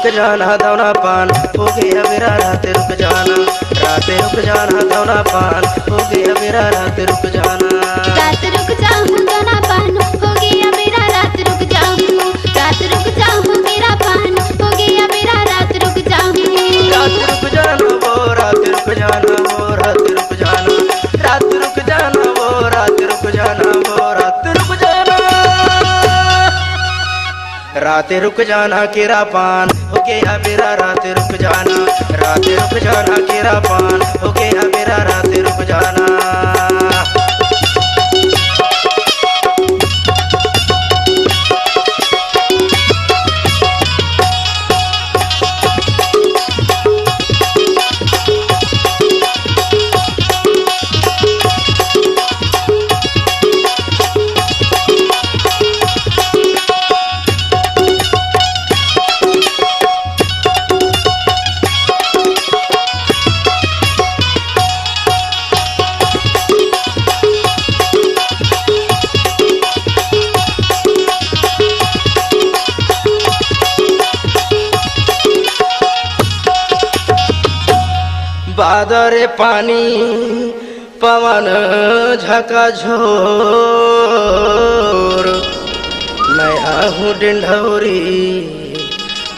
रुक जाना दौना पान हो गया मेरा रात रुक जाना, रात रुक जाना दौना पान हो गया मेरा रात रुक जाना, रात रुक जाऊं दौना पान हो गया मेरा रात रुक जाऊं, रात रुक जाऊं मेरा पान हो गया मेरा रात रुक जाऊं, रात रुक जाना वो रात रुक जाना वो रात रुक जाना, रात रुक जाना वो रात रुक जाना वो रात रुक जाना, रात रुक जाना केरा पान हो गया मेरा रात रुक जाना, रात रुक जाना केरा पान हो गया मेरा रात रुक जाना। बादरे पानी पवन झका झोर, नया हूँ डिंढौरी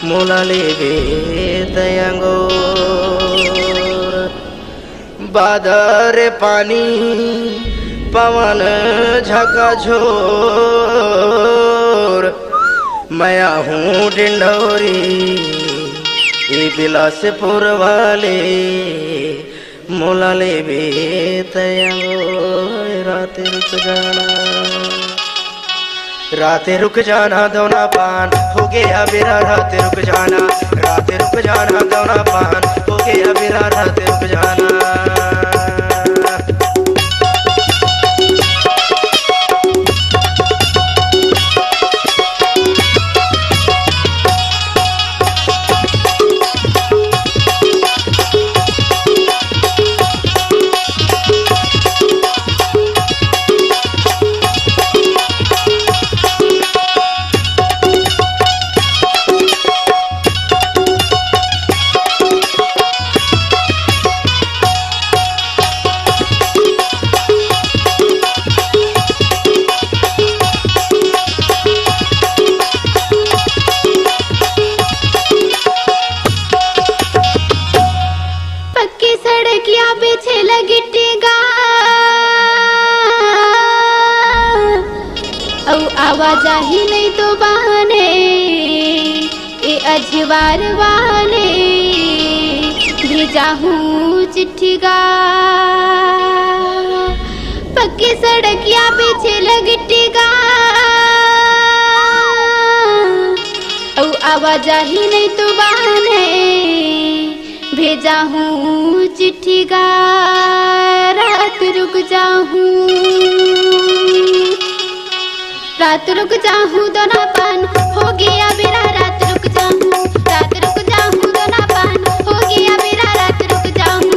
मोला लेबे तयंगोर, बादरे पानी पवन झका झोर, मैं हूँ डिंढौरी ये बिलासपुर वाले मोला लेबे तयंगोर, रात रुक जाना, रात रुक जाना दौना पान हो गया मेरा रात रुक जाना, रात रुक जाना दौना पान हो गया मेरा रात रुक जाना। आवाजा ही नहीं तो बहाने ए अजवार वाले, भेजा हूँ चिट्ठी गा पक्की सड़क या पीछे लगटी गा, आवाजा ही नहीं तो बहाने भेजा हूँ चिट्ठी गा, रात रुक जाऊँ रात रुक जाऊं दोना पान हो गया मेरा रात रुक जाऊं, रात रुक जाऊं दोना पान हो गया मेरा रात रुक जाऊं।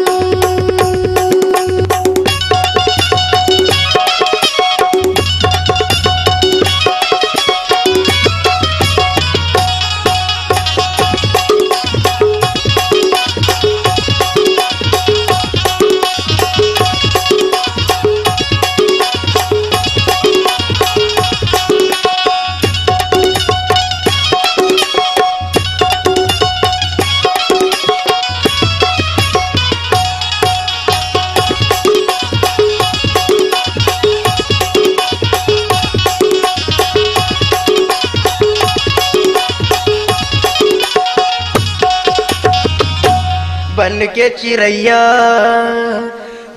बन के चिड़ैया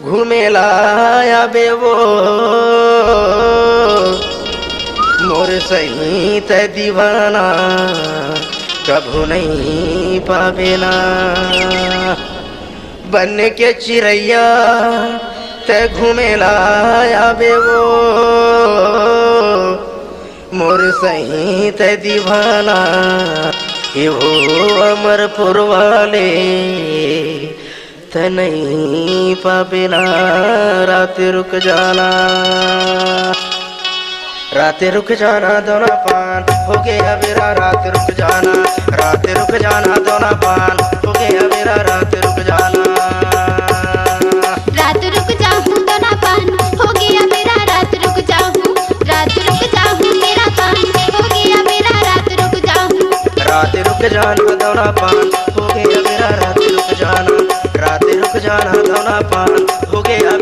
घूमेला आबे वो, मोर सही त दीवाना कभू नहीं पावे ना, बन के चिड़ैया त घूमेला आबे वो, मोर सही त दीवाना यो अमरपुर वाले त नहीं पावे ना, रात रुक जाना रात रुक जाना दोना पान हो गया मेरा रात रुक जाना रात रुक जाना दोना पान हो गया मेरा रात रुक जाना रात रुक जाऊं दोना पान हो गया मेरा रात रुक जाऊं रात रुक जाऊं मेरा पान हो गया मेरा रात रुक जाऊं रात रुक जाना दोना पान हो गया मेरा रात रुक जाना रात रुक जाना दोना पान हो गया